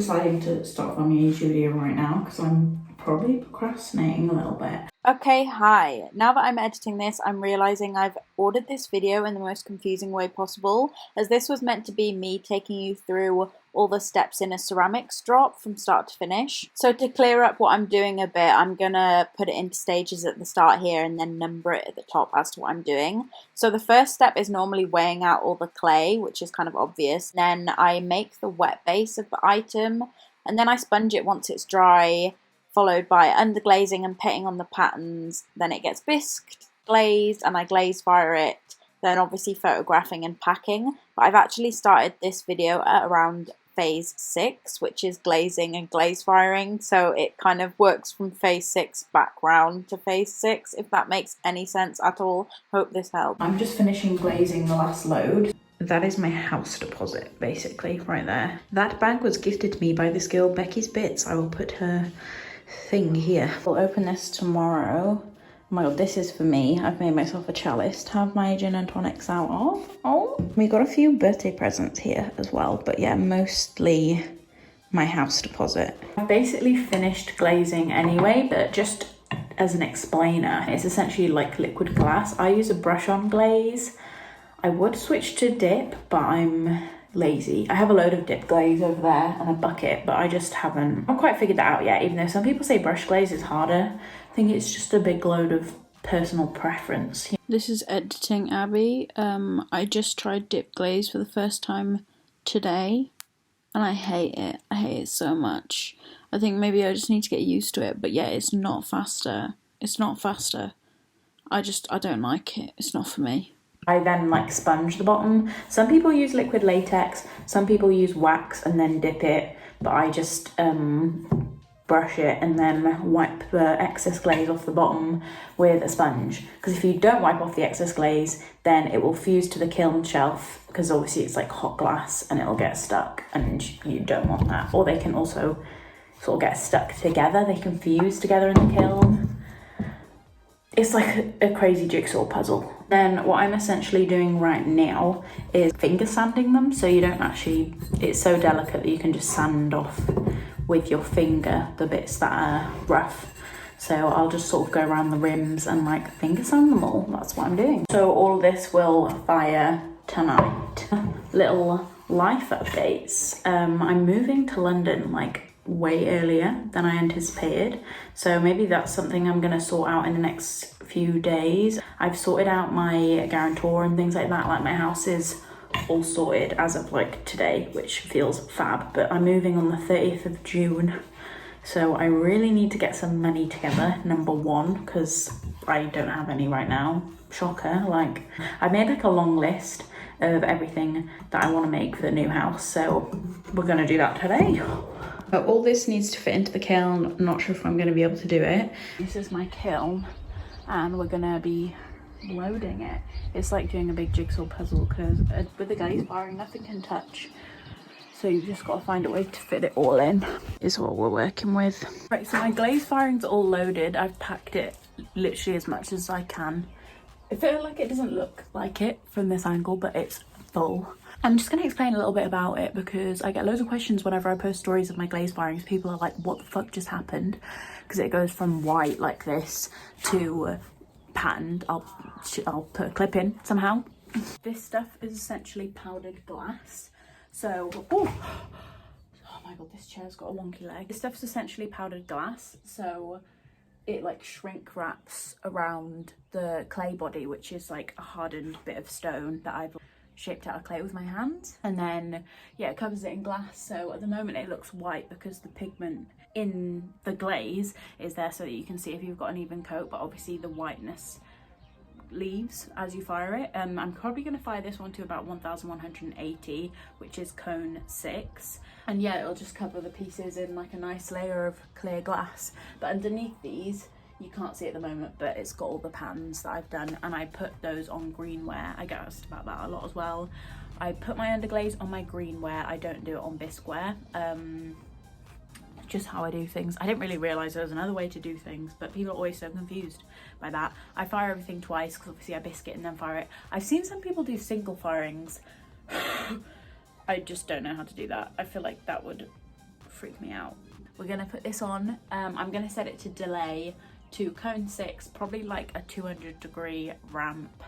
deciding to start filming a YouTube video right now because I'm probably procrastinating a little bit. Okay, hi. Now that I'm editing this, I'm realizing I've ordered this video in the most confusing way possible, as this was meant to be me taking you through all the steps in a ceramics drop from start to finish. So to clear up what I'm doing a bit, I'm gonna put it into stages at the start here and then number it at the top as to what I'm doing. So the first step is normally weighing out all the clay, which is kind of obvious. Then I make the wet base of the item, and then I sponge it once it's dry, followed by underglazing and painting on the patterns. Then it gets bisqued, glazed, and I glaze fire it, then obviously photographing and packing. But I've actually started this video at around phase 6, which is glazing and glaze firing, so it kind of works from phase 6 back round to phase 6, if that makes any sense at all. Hope this helps. I'm just finishing glazing the last load. That is my house deposit, basically, right there. That bag was gifted to me by this girl, Becky's Bits. I will put her thing here. We'll open this tomorrow. Oh my god, this is for me. I've made myself a chalice to have my gin and tonics out of. Oh, we got a few birthday presents here as well, but yeah, mostly my house deposit. I've basically finished glazing anyway, but just as an explainer, it's essentially like liquid glass. I use a brush on glaze. I would switch to dip, but I'm lazy. I have a load of dip glaze over there and a bucket, but I just haven't quite figured that out yet, even though some people say brush glaze is harder. I think it's just a big load of personal preference. This is editing Abby. I just tried dip glaze for the first time today and I hate it. I hate it so much. I think maybe I just need to get used to it, but yeah, it's not faster. It's not faster. I don't like it. It's not for me. I then like sponge the bottom. Some people use liquid latex, some people use wax and then dip it, but I just brush it and then wipe the excess glaze off the bottom with a sponge. Because if you don't wipe off the excess glaze, then it will fuse to the kiln shelf, because obviously it's like hot glass and it'll get stuck, and you don't want that. Or they can also sort of get stuck together, they can fuse together in the kiln. It's like a crazy jigsaw puzzle. Then what I'm essentially doing right now is finger sanding them, so you don't actually, it's so delicate that you can just sand off with your finger the bits that are rough. So I'll just sort of go around the rims and like finger sand them all. That's what I'm doing. So all this will fire tonight. Little life updates. I'm moving to London like way earlier than I anticipated, so maybe that's something I'm gonna sort out in the next few days. I've sorted out my guarantor and things like that. Like my house is all sorted as of like today, which feels fab, but I'm moving on the 30th of June, so I really need to get some money together, number one, because I don't have any right now. Shocker. Like I made like a long list of everything that I want to make for the new house, so we're gonna do that today. But all this needs to fit into the kiln. I'm not sure if I'm going to be able to do it. This is my kiln and we're going to be loading it. It's like doing a big jigsaw puzzle, because with the glaze firing nothing can touch. So you've just got to find a way to fit it all in, is what we're working with. Right, so my glaze firing's all loaded. I've packed it literally as much as I can. I feel like it doesn't look like it from this angle, but it's full. I'm just going to explain a little bit about it, because I get loads of questions whenever I post stories of my glaze firings. People are like, what the fuck just happened? Because it goes from white like this to patterned. I'll put a clip in somehow. This stuff is essentially powdered glass. So, oh my god, this chair's got a wonky leg. This stuff's essentially powdered glass. So it like shrink wraps around the clay body, which is like a hardened bit of stone that I've shaped out of clay with my hands, and then yeah, it covers it in glass. So at the moment it looks white because the pigment in the glaze is there so that you can see if you've got an even coat, but obviously the whiteness leaves as you fire it. I'm probably going to fire this one to about 1180, which is cone 6, and yeah, it'll just cover the pieces in like a nice layer of clear glass. But underneath these, you can't see at the moment, but it's got all the patterns that I've done, and I put those on greenware. I get asked about that a lot as well. I put my underglaze on my greenware. I don't do it on bisqueware. Just how I do things. I didn't really realise there was another way to do things, but people are always so confused by that. I fire everything twice because obviously I biscuit and then fire it. I've seen some people do single firings. I just don't know how to do that. I feel like that would freak me out. We're gonna put this on. I'm gonna set it to delay to cone 6, probably like a 200-degree ramp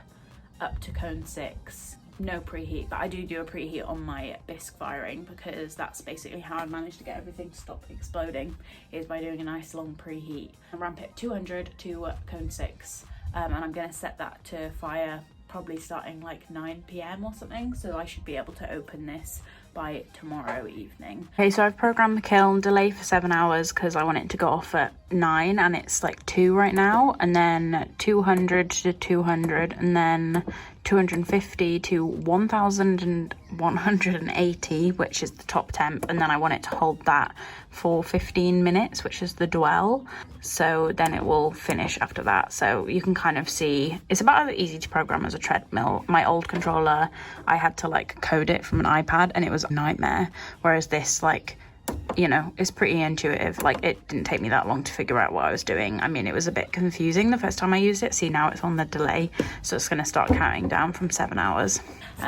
up to cone 6. No preheat, but I do a preheat on my bisque firing because that's basically how I managed to get everything to stop exploding, is by doing a nice long preheat. I ramp it 200 to cone 6, and I'm gonna set that to fire probably starting like 9 p.m. or something, so I should be able to open this by tomorrow evening. Okay, so I've programmed the kiln delay for 7 hours because I want it to go off at 9 and it's like 2 right now, and then 200 to 200, and then 250 to 1180, which is the top temp, and then I want it to hold that for 15 minutes, which is the dwell, so then it will finish after that. So you can kind of see it's about as easy to program as a treadmill. My old controller, I had to like code it from an iPad and it was a nightmare, whereas this, like, you know, it's pretty intuitive. Like, it didn't take me that long to figure out what I was doing. I mean, it was a bit confusing the first time I used it. See, now it's on the delay, so it's going to start counting down from 7 hours,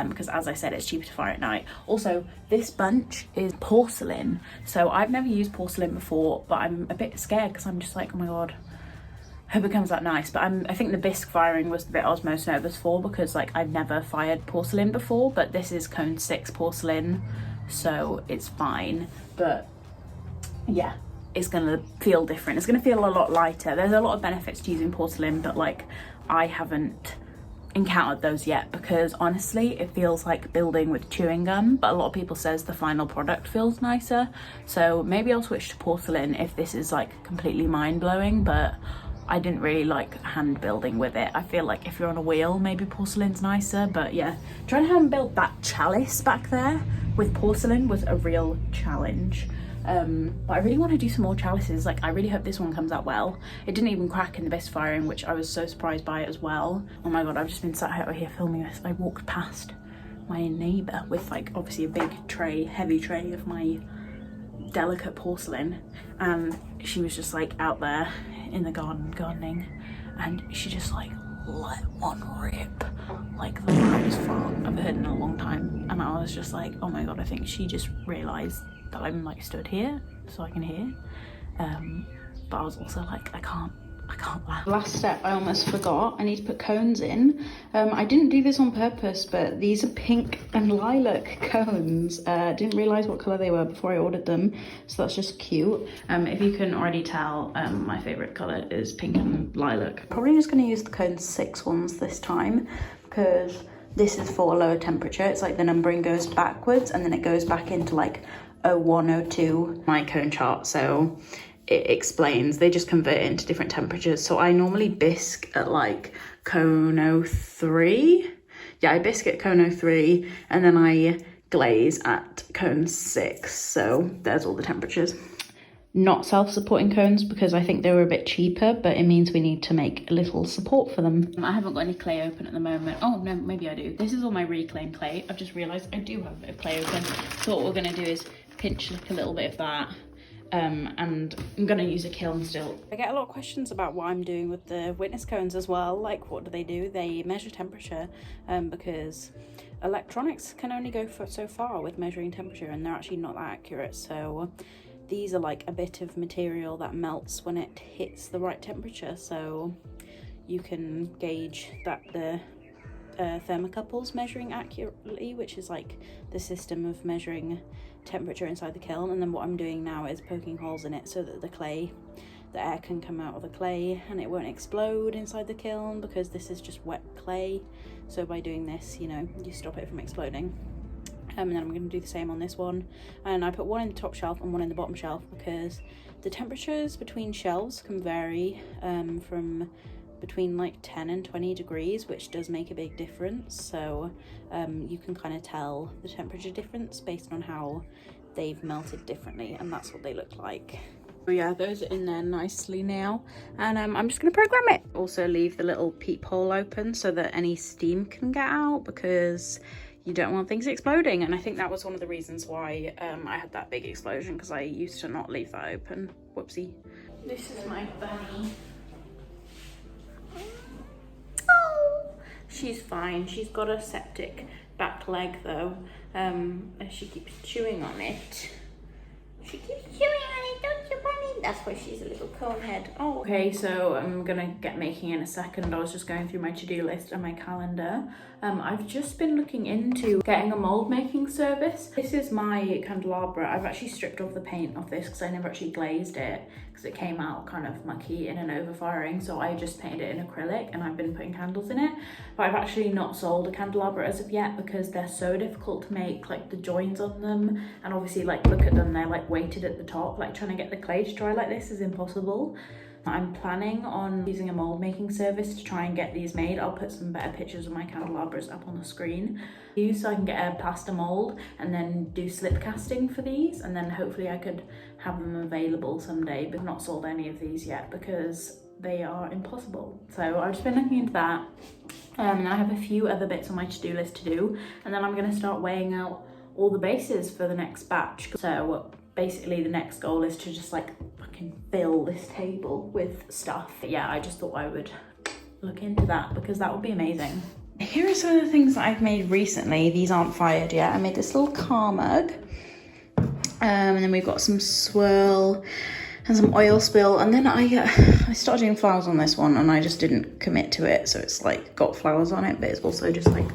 because as I said, it's cheaper to fire at night. Also, this bunch is porcelain, so I've never used porcelain before, but I'm a bit scared because I'm just like, oh my god, hope it comes out nice. But I think the bisque firing was the bit I was most nervous for, because like I've never fired porcelain before, but this is cone 6 porcelain, so it's fine. But yeah, it's gonna feel different. It's gonna feel a lot lighter. There's a lot of benefits to using porcelain, but like I haven't encountered those yet, because honestly it feels like building with chewing gum, but a lot of people says the final product feels nicer, so maybe I'll switch to porcelain if this is like completely mind-blowing. But I didn't really like hand building with it. I feel like if you're on a wheel, maybe porcelain's nicer. But yeah, trying to hand build that chalice back there with porcelain was a real challenge. But I really want to do some more chalices. Like, I really hope this one comes out well. It didn't even crack in the bisque firing, which I was so surprised by as well. Oh my god, I've just been sat out here filming this. I walked past my neighbour with like obviously a big tray, heavy tray of my delicate porcelain, and she was just like out there in the garden gardening, and she just like let one rip, like the loudest fart I've heard in a long time. And I was just like, oh my god, I think she just realised that I'm like stood here so I can hear. But I was also like, I can't laugh. Last step, I almost forgot. I need to put cones in. I didn't do this on purpose, but these are pink and lilac cones. Didn't realise what colour they were before I ordered them, so that's just cute. If you can already tell, my favourite colour is pink and lilac. Probably just going to use the cone 6 ones this time, because this is for a lower temperature. It's like the numbering goes backwards and then it goes back into like 01, 02, my cone chart, so it explains, they just convert it into different temperatures. So I normally bisque at like cone 03. Yeah, I bisque at cone 03 and then I glaze at cone 6. So there's all the temperatures. Not self-supporting cones because I think they were a bit cheaper, but it means we need to make a little support for them. I haven't got any clay open at the moment. Oh no, maybe I do. This is all my reclaimed clay. I've just realised I do have a bit of clay open. So what we're going to do is pinch like a little bit of that. And I'm gonna use a kiln still. I get a lot of questions about what I'm doing with the witness cones as well. Like, what do? They measure temperature, because electronics can only go so far with measuring temperature, and they're actually not that accurate. So these are like a bit of material that melts when it hits the right temperature, so you can gauge that the thermocouple's measuring accurately, which is like the system of measuring temperature inside the kiln. And then what I'm doing now is poking holes in it so that the air can come out of the clay and it won't explode inside the kiln, because this is just wet clay. So by doing this, you know, you stop it from exploding. And then I'm going to do the same on this one, and I put one in the top shelf and one in the bottom shelf because the temperatures between shelves can vary from between like 10 and 20 degrees, which does make a big difference. So you can kind of tell the temperature difference based on how they've melted differently, and that's what they look like. Oh yeah, those are in there nicely now, and I'm just going to program it. Also leave the little peephole open so that any steam can get out, because you don't want things exploding. And I think that was one of the reasons why I had that big explosion, because I used to not leave that open. Whoopsie. This is my bunny. She's fine. She's got a septic back leg though. She keeps chewing on it. She keeps chewing on it, don't you, Bunny? That's why she's a little cone head. Oh, okay, so I'm gonna get making in a second. I was just going through my to-do list and my calendar. I've just been looking into getting a mold making service. This is my candelabra. I've actually stripped off the paint off this because I never actually glazed it because it came out kind of mucky in an overfiring. So I just painted it in acrylic and I've been putting candles in it. But I've actually not sold a candelabra as of yet because they're so difficult to make, like the joins on them. And obviously, like, look at them, they're like weighted at the top. Like trying to get the clay to dry like this is impossible. I'm planning on using a mold making service to try and get these made. I'll put some better pictures of my candelabras up on the screen so I can get a plaster mold and then do slip casting for these, and then hopefully I could have them available someday. But I've not sold any of these yet because they are impossible. So I've just been looking into that, and I have a few other bits on my to-do list to do, and then I'm going to start weighing out all the bases for the next batch. So basically the next goal is to just like fucking fill this table with stuff. But yeah, I just thought I would look into that because that would be amazing. Here are some of the things that I've made recently. These aren't fired yet. I made this little car mug, and then we've got some swirl and some oil spill, and then I started doing flowers on this one and I just didn't commit to it, so it's like got flowers on it, but it's also just like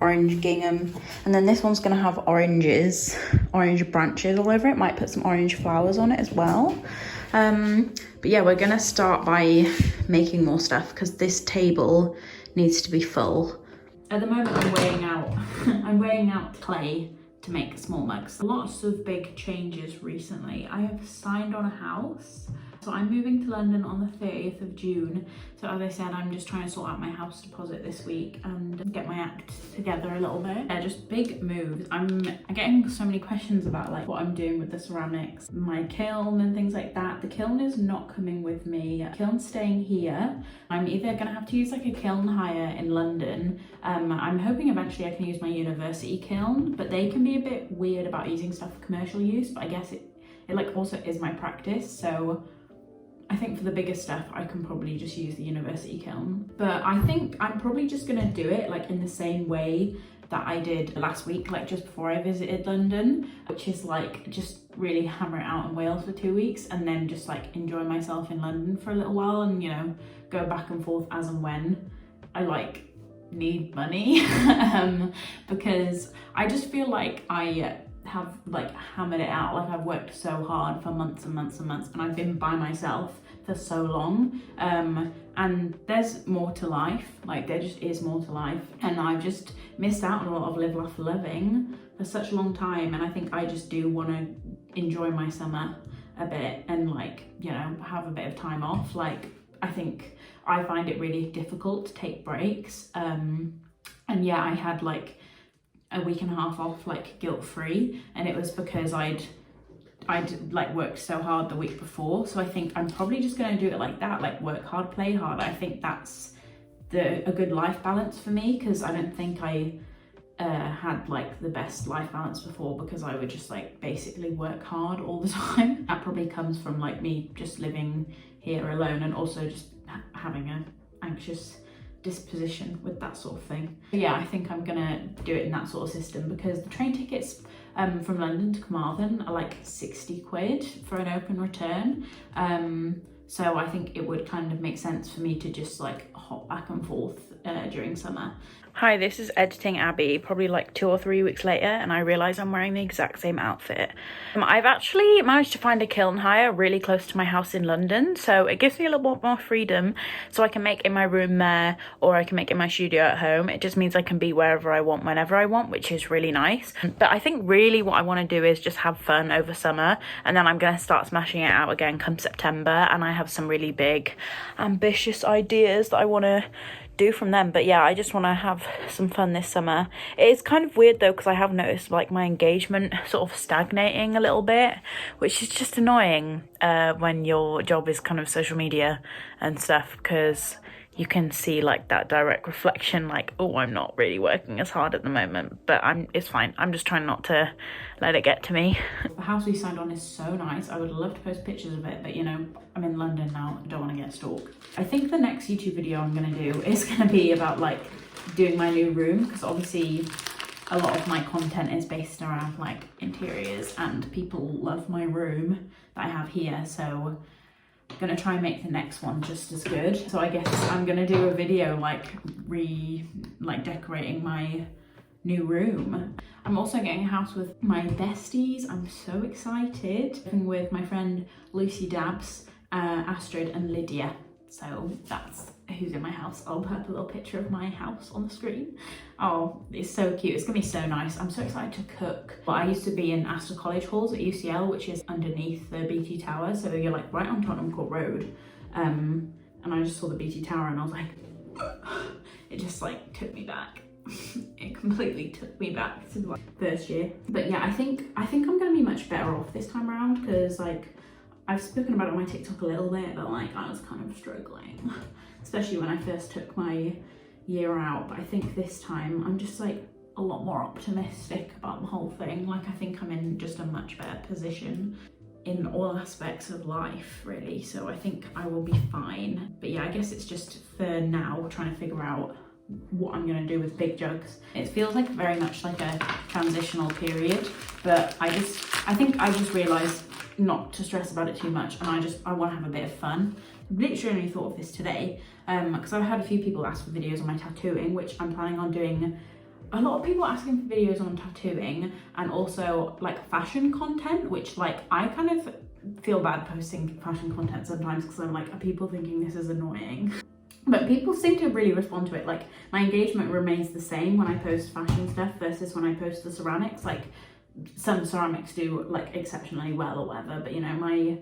orange gingham. And then this one's gonna have orange branches all over it. Might put some orange flowers on it as well. But yeah, we're gonna start by making more stuff because this table needs to be full. At the moment I'm weighing out clay to make small mugs. Lots of big changes recently. I have signed on a house. So I'm moving to London on the 30th of June. So as I said, I'm just trying to sort out my house deposit this week and get my act together a little bit. Yeah, just big moves. I'm getting so many questions about like what I'm doing with the ceramics, my kiln and things like that. The kiln is not coming with me. The kiln's staying here. I'm either gonna have to use like a kiln hire in London. I'm hoping eventually I can use my university kiln, but they can be a bit weird about using stuff for commercial use, but I guess it like also is my practice. So I think for the bigger stuff, I can probably just use the university kiln. But I think I'm probably just gonna do it like in the same way that I did last week, like just before I visited London, which is like just really hammer it out in Wales for 2 weeks and then just like enjoy myself in London for a little while and, you know, go back and forth as and when I like need money. Because I just feel like I have like hammered it out. Like I've worked so hard for months and months and months, and I've been by myself for so long, and there's more to life. Like there just is more to life, and I've just missed out on a lot of live, laugh, loving for such a long time. And I think I just do want to enjoy my summer a bit and like, you know, have a bit of time off. Like I think I find it really difficult to take breaks, and yeah, I had like a week and a half off like guilt-free, and it was because I'd like worked so hard the week before. So I think I'm probably just going to do it like that, like work hard, play hard. I think that's a good life balance for me, because I don't think I had like the best life balance before, because I would just like basically work hard all the time. That probably comes from like me just living here alone, and also just having an anxious disposition with that sort of thing. But yeah, I think I'm gonna do it in that sort of system, because the train tickets from London to Carmarthen are like 60 quid for an open return. So I think it would kind of make sense for me to just like hop back and forth during summer. Hi, this is Editing Abby, probably like 2 or 3 weeks later, and I realise I'm wearing the exact same outfit. I've actually managed to find a kiln hire really close to my house in London, so it gives me a little bit more freedom, so I can make in my room there, or I can make in my studio at home. It just means I can be wherever I want, whenever I want, which is really nice. But I think really what I want to do is just have fun over summer, and then I'm going to start smashing it out again come September, and I have some really big, ambitious ideas that I want to do from them. But yeah, I just want to have some fun this summer. It is kind of weird though, because I have noticed like my engagement sort of stagnating a little bit, which is just annoying when your job is kind of social media and stuff, because you can see like that direct reflection, like, oh, I'm not really working as hard at the moment, but it's fine. I'm just trying not to let it get to me. The house we signed on is so nice. I would love to post pictures of it, but you know, I'm in London now, I don't want to get stalked. I think the next YouTube video I'm going to do is going to be about like doing my new room, because obviously a lot of my content is based around like interiors, and people love my room that I have here, so I'm gonna try and make the next one just as good. So I guess I'm gonna do a video like decorating my new room. I'm also getting a house with my besties. I'm so excited. With my friend Lucy Dabbs, Astrid and Lydia. So that's who's in my house. I'll put up a little picture of my house on the screen. Oh, it's so cute. It's gonna be so nice. I'm so excited to cook. Well, I used to be in Astor College Halls at UCL, which is underneath the BT Tower. So you're like right on Tottenham Court Road. And I just saw the BT Tower and I was like, it just like took me back. It completely took me back to like first year. But yeah, I think I'm gonna be much better off this time around, because like I've spoken about it on my TikTok a little bit, but like I was kind of struggling, especially when I first took my year out. But I think this time I'm just like a lot more optimistic about the whole thing. Like I think I'm in just a much better position in all aspects of life, really. So I think I will be fine. But yeah, I guess it's just for now trying to figure out what I'm going to do with Big Jugs. It feels like very much like a transitional period, but I think I just realised not to stress about it too much, and I want to have a bit of fun. Literally only thought of this today because I've had a few people ask for videos on my tattooing, which I'm planning on doing. A lot of people asking for videos on tattooing, and also like fashion content, which like I kind of feel bad posting fashion content sometimes because I'm like, are people thinking this is annoying? But people seem to really respond to it. Like my engagement remains the same when I post fashion stuff versus when I post the ceramics. Like some ceramics do like exceptionally well or whatever, but you know,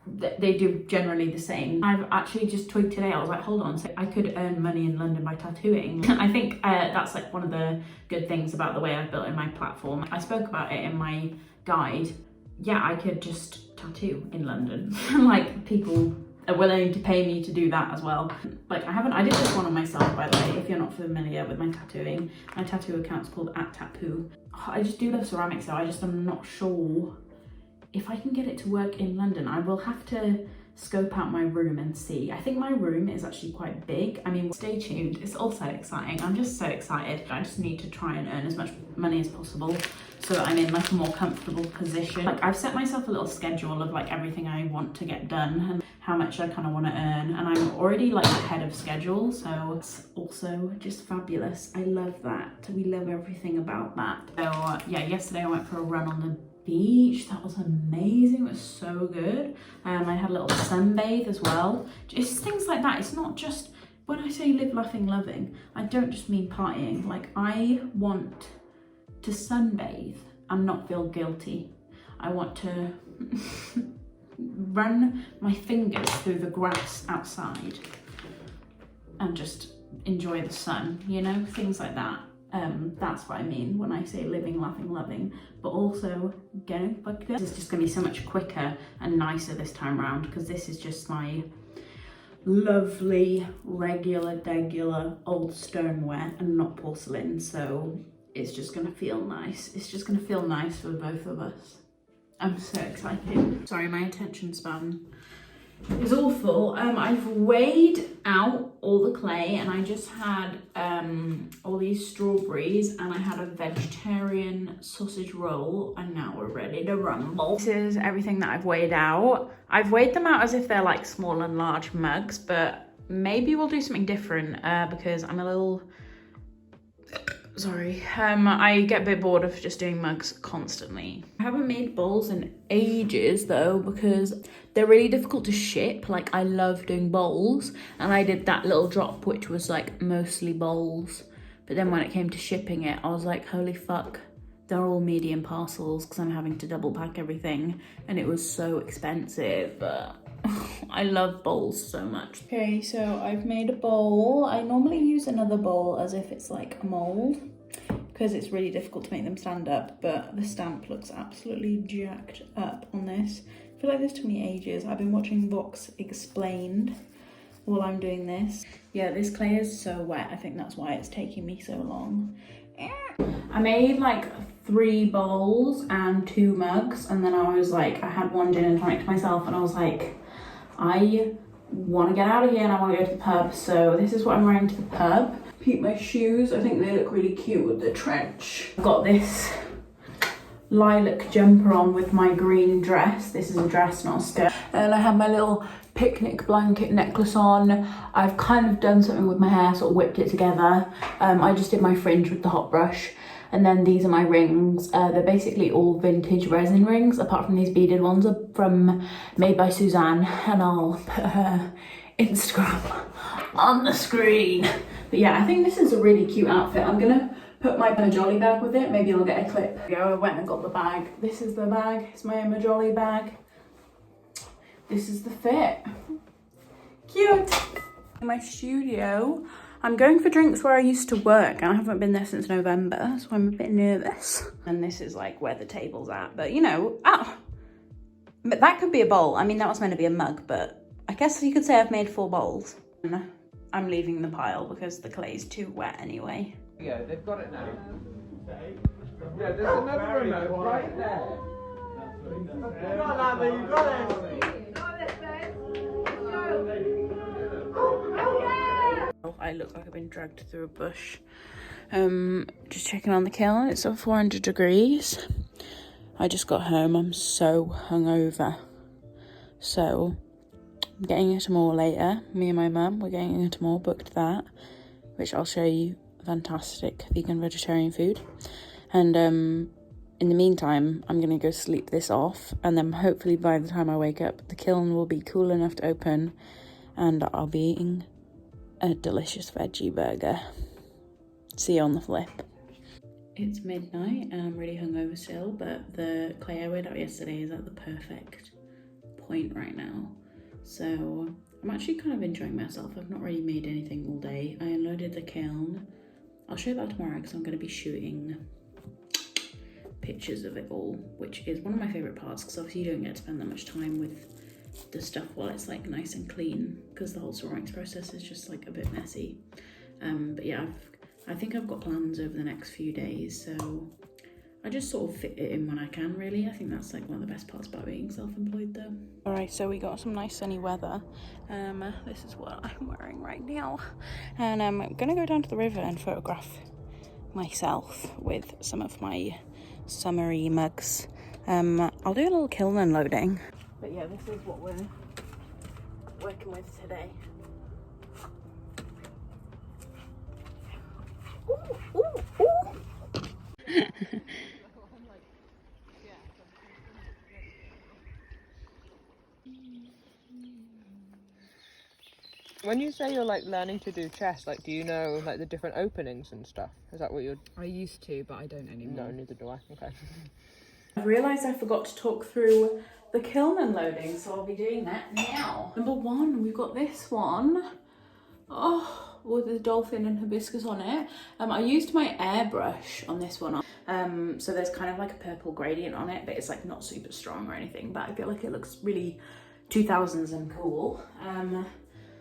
they do generally the same. I've actually just tweaked today. I was like, hold on, so I could earn money in London by tattooing. I think that's like one of the good things about the way I've built in my platform. I spoke about it in my guide. Yeah, I could just tattoo in London. Like people are willing to pay me to do that as well. Like I did this one on myself, by the way, if you're not familiar with my tattooing. My tattoo account's called @tattoo. I just do love ceramics though. I'm not sure if I can get it to work in London. I will have to scope out my room and see. I think my room is actually quite big. I mean, stay tuned. It's also exciting. I'm just so excited. I just need to try and earn as much money as possible so that I'm in like a more comfortable position. Like I've set myself a little schedule of like everything I want to get done and how much I kind of want to earn, and I'm already like ahead of schedule, so it's also just fabulous. I love that. We love everything about that. So yeah, yesterday I went for a run on the beach. That was amazing. It was so good. I had a little sunbathe as well. Just things like that. It's not just, when I say live laughing loving, I don't just mean partying. Like I want to sunbathe and not feel guilty. I want to run my fingers through the grass outside and just enjoy the sun, you know, things like that. That's what I mean when I say living, laughing, loving, but also getting fucked up. This is just gonna be so much quicker and nicer this time around, because this is just my lovely, regular old stoneware and not porcelain, so it's just gonna feel nice. It's just gonna feel nice for both of us. I'm so excited. Sorry, my attention span is awful. I've weighed out all the clay, and I just had all these strawberries, and I had a vegetarian sausage roll, and now we're ready to rumble. This is everything that I've weighed out. I've weighed them out as if they're like small and large mugs, but maybe we'll do something different because I'm a little... Sorry, I get a bit bored of just doing mugs constantly. I haven't made bowls in ages though, because they're really difficult to ship. Like I love doing bowls, and I did that little drop which was like mostly bowls, but then when it came to shipping it, I was like, holy fuck, they're all medium parcels because I'm having to double pack everything, and it was so expensive. I love bowls so much. Okay, so I've made a bowl. I normally use another bowl as if it's like a mold, because it's really difficult to make them stand up, but the stamp looks absolutely jacked up on this. I feel like this took me ages. I've been watching Vox Explained while I'm doing this. Yeah, this clay is so wet. I think that's why it's taking me so long. I made like 3 bowls and 2 mugs, and then I was like, I had one gin and tonic to myself, and I was like, I want to get out of here and I want to go to the pub, so this is what I'm wearing to the pub. keep my shoes. I think they look really cute with the trench. I've got this lilac jumper on with my green dress. This is a dress, not a skirt. And I have my little picnic blanket necklace on. I've kind of done something with my hair, sort of whipped it together. I just did my fringe with the hot brush. And then these are my rings. They're basically all vintage resin rings, apart from these beaded ones are made by Suzanne, and I'll put her Instagram on the screen. But yeah, I think this is a really cute outfit. I'm gonna put my Emma Jolly bag with it. Maybe I'll get a clip. I went and got the bag. This is the bag. It's my Emma Jolly bag. This is the fit. Cute. In my studio, I'm going for drinks where I used to work, and I haven't been there since November, so I'm a bit nervous. And this is like where the table's at, but you know, but that could be a bowl. I mean, that was meant to be a mug, but I guess you could say I've made 4 bowls. And I'm leaving the pile because the clay's too wet anyway. Yeah, they've got it now. Yeah, there's another remote right there. You got that, you got it. I look like I've been dragged through a bush. Just checking on the kiln. It's at 400 degrees. I just got home. I'm so hungover. So I'm getting into more later. Me and my mum, we're getting into more, booked that, which I'll show you. Fantastic vegan vegetarian food. And in the meantime, I'm gonna go sleep this off, and then hopefully by the time I wake up, the kiln will be cool enough to open, and I'll be eating a delicious veggie burger. See you on the flip. It's midnight and I'm really hungover still, but the clay I weighed out yesterday is at the perfect point right now. So I'm actually kind of enjoying myself. I've not really made anything all day. I unloaded the kiln. I'll show that tomorrow because I'm going to be shooting pictures of it all, which is one of my favourite parts because obviously you don't get to spend that much time with the stuff while it's like nice and clean, because the whole ceramics process is just like a bit messy. But yeah, I think I've got plans over the next few days, so I just sort of fit it in when I can, really. I think that's like one of the best parts about being self-employed though. Alright, so we got some nice sunny weather. This is what I'm wearing right now, and I'm gonna go down to the river and photograph myself with some of my summery mugs. I'll do a little kiln unloading. But yeah, this is what we're working with today. Ooh, ooh, ooh. When you say you're like learning to do chess, like do you know like the different openings and stuff? Is that what you're... I used to, but I don't anymore. No, neither do I. Okay. I've realised I forgot to talk through the kiln unloading, so I'll be doing that now. Number 1, we've got this one. Oh, with the dolphin and hibiscus on it. I used my airbrush on this one. So there's kind of like a purple gradient on it, but it's like not super strong or anything, but I feel like it looks really 2000s and cool.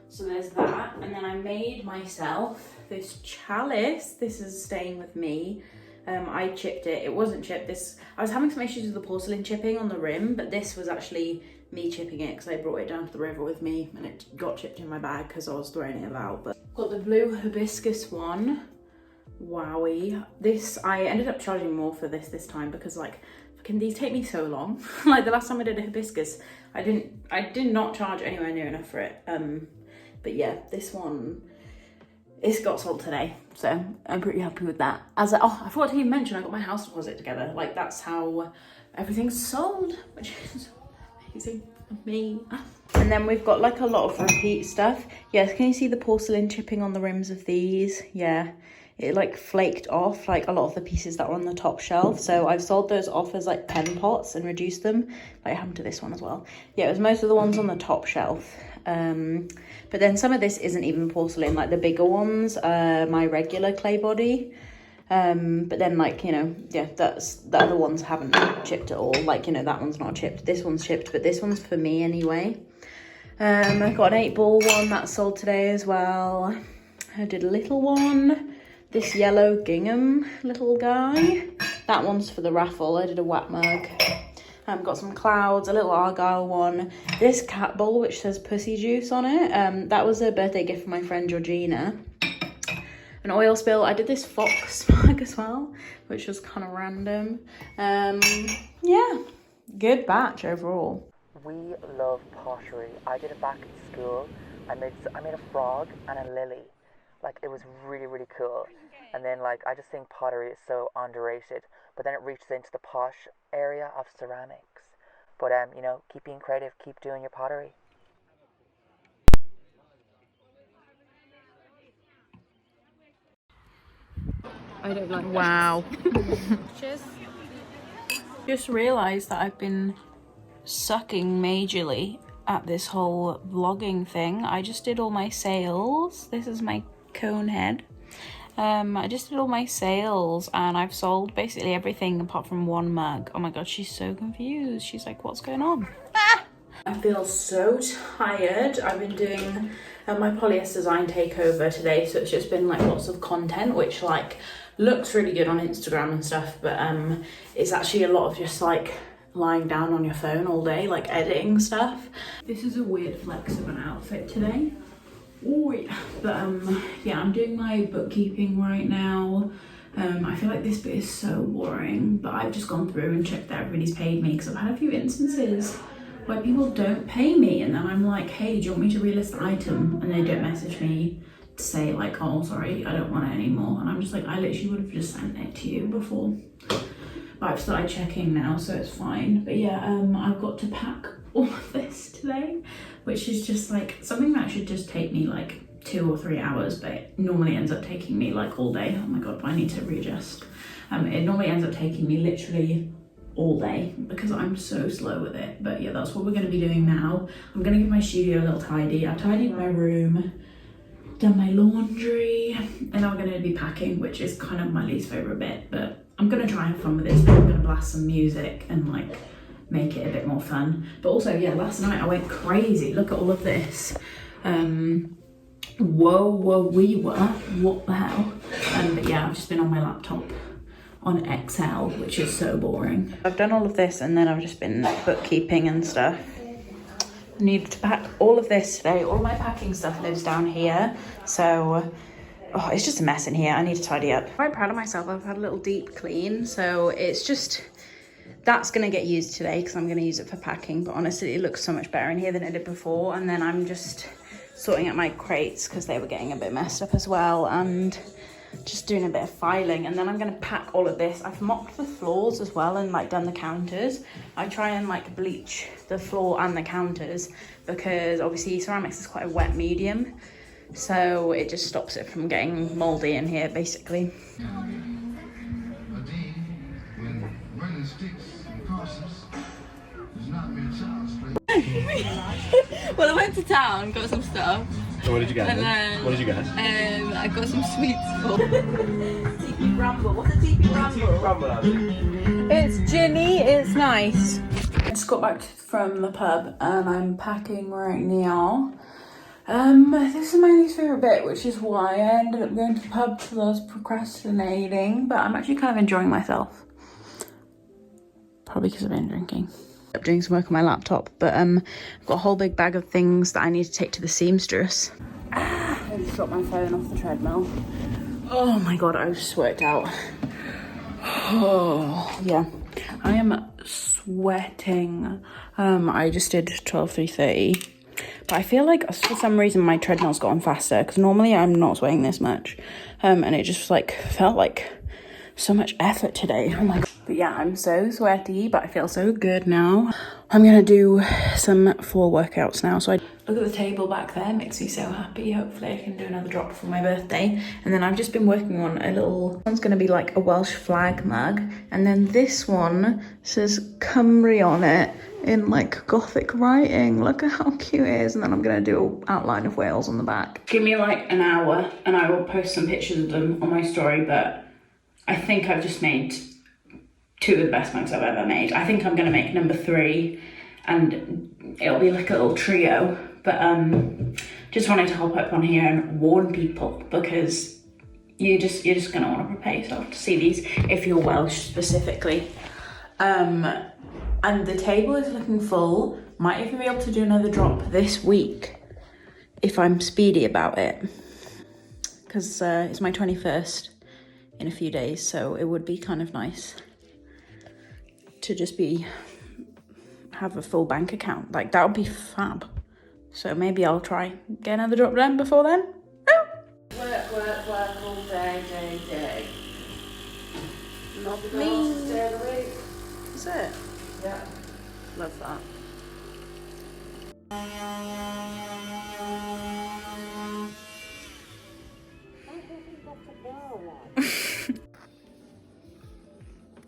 So there's that, and then I made myself this chalice. This is staying with me. I chipped it. It wasn't chipped. I was having some issues with the porcelain chipping on the rim, but this was actually me chipping it because I brought it down to the river with me, and it got chipped in my bag because I was throwing it about. But got the blue hibiscus one. Wowie. This, I ended up charging more for this time because like, can these take me so long? Like the last time I did a hibiscus, I did not charge anywhere near enough for it. But yeah, this one, it's got sold today, so I'm pretty happy with that. I forgot to even mention I got my house deposit together. Like that's how everything's sold, which is amazing for me. And then we've got like a lot of repeat stuff. Yes, can you see the porcelain chipping on the rims of these? Yeah, it like flaked off like a lot of the pieces that were on the top shelf. So I've sold those off as like pen pots and reduced them. Like happened to this one as well. Yeah, it was most of the ones on the top shelf. But then some of this isn't even porcelain, like the bigger ones, my regular clay body. But then like, you know, yeah, that's the other ones haven't chipped at all. Like, you know, that one's not chipped, this one's chipped, but this one's for me anyway. I've got an 8-ball one that sold today as well. I did a little one, this yellow gingham little guy. That one's for the raffle. I did a Watt mug. Got some clouds, a little Argyle one. This cat bowl, which says Pussy Juice on it, that was a birthday gift from my friend Georgina. And an oil spill. I did this fox mug as well, which was kind of random. Yeah, good batch overall. We love pottery. I did it back in school. I made a frog and a lily. Like, it was really, really cool. And then, like, I just think pottery is so underrated. But then it reaches into the posh area of ceramics. But, you know, keep being creative. Keep doing your pottery. I don't like Wow. Cheers. Just realised that I've been sucking majorly at this whole vlogging thing. I just did all my sales. This is my cone head. I just did all my sales and I've sold basically everything apart from one mug. Oh my god, she's so confused. She's like, what's going on? I feel so tired. I've been doing my polyester design takeover today, so it's just been like lots of content, which like looks really good on Instagram and stuff, but it's actually a lot of just like lying down on your phone all day, like editing stuff. This is a weird flex of an outfit today. Oh yeah. But yeah, I'm doing my bookkeeping right now. I feel like this bit is so boring, but I've just gone through and checked that everybody's paid me, because I've had a few instances where people don't pay me and then I'm like, hey, do you want me to relist the item? And they don't message me to say like, oh sorry, I don't want it anymore. And I'm just like, I literally would have just sent it to you before. But I've started checking now, so it's fine. But yeah, I've got to pack all of this today, which is just like something that should just take me like 2 or 3 hours, but it normally ends up taking me like all day. Oh my god, I need to readjust. It normally ends up taking me literally all day because I'm so slow with it. But yeah, that's what we're going to be doing now. I'm going to give my studio a little tidy. I've tidied my room, done my laundry, and then we're going to be packing, which is kind of my least favourite bit, but I'm going to try and have fun with this. I'm going to blast some music and like make it a bit more fun. But also, yeah, last night I went crazy. Look at all of this. Whoa, we were. What the hell? But yeah, I've just been on my laptop on Excel, which is so boring. I've done all of this and then I've just been bookkeeping and stuff. I needed to pack all of this today. All my packing stuff lives down here, so oh, it's just a mess in here. I need to tidy up. I'm quite proud of myself. I've had a little deep clean, so it's just, that's gonna get used today because I'm gonna use it for packing, but honestly it looks so much better in here than it did before. And then I'm just sorting out my crates because they were getting a bit messed up as well, and just doing a bit of filing. And then I'm gonna pack all of this. I've mopped the floors as well and like done the counters. I try and like bleach the floor and the counters because obviously ceramics is quite a wet medium, so it just stops it from getting moldy in here basically. Well, I went to town, got some stuff. So what did you get? And then, what did you get? I got some sweets for. TP Ramble. What's a TP Ramble? It's Ginny, it's nice. I just got back from the pub and I'm packing right now. This is my least favourite bit, which is why I ended up going to the pub because I was procrastinating, but I'm actually kind of enjoying myself. Probably because I've been drinking. I'm doing some work on my laptop, but I've got a whole big bag of things that I need to take to the seamstress. I just dropped my phone off the treadmill. Oh my god, I was just worked out. Oh yeah, I am sweating. I just did 12:30, but I feel like for some reason my treadmill's gotten faster because normally I'm not sweating this much, and it just like felt like so much effort today. Oh my god. But yeah, I'm so sweaty, but I feel so good now. I'm gonna do some floor workouts now. So I look at the table back there, makes me so happy. Hopefully I can do another drop for my birthday. And then I've just been working on a little, one's gonna be like a Welsh flag mug. And then this one says Cymru on it in like Gothic writing. Look at how cute it is. And then I'm gonna do an outline of Wales on the back. Give me like an hour and I will post some pictures of them on my story, but I think I've just made 2 of the best mugs I've ever made. I think I'm gonna make number 3 and it'll be like a little trio. But just wanted to hop up on here and warn people because you're just gonna wanna prepare yourself to see these if you're Welsh specifically. And the table is looking full. Might even be able to do another drop this week if I'm speedy about it. because it's my 21st in a few days, so it would be kind of nice to just have a full bank account. Like, that would be fab. So maybe I'll try get another drop down before then. Work all day. Not The last day of the week. Is it? Yeah. Love that.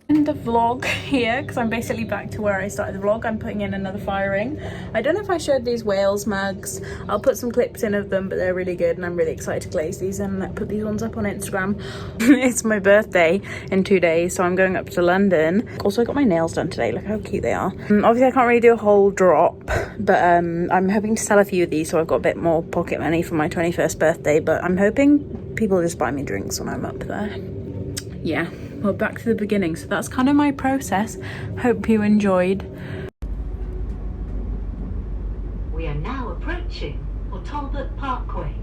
In the vlog here, because I'm basically back to where I started the vlog. I'm putting in another firing. I don't know if I showed these Wales mugs. I'll put some clips in of them, but they're really good and I'm really excited to glaze these and put these ones up on Instagram. It's my birthday in 2 days, so I'm going up to London. Also, I got my nails done today. Look how cute they are. Obviously I can't really do a whole drop, but I'm hoping to sell a few of these so I've got a bit more pocket money for my 21st birthday, but I'm hoping people just buy me drinks when I'm up there. Yeah, well, back to the beginning. So that's kind of my process. Hope you enjoyed. We are now approaching Talbot Parkway.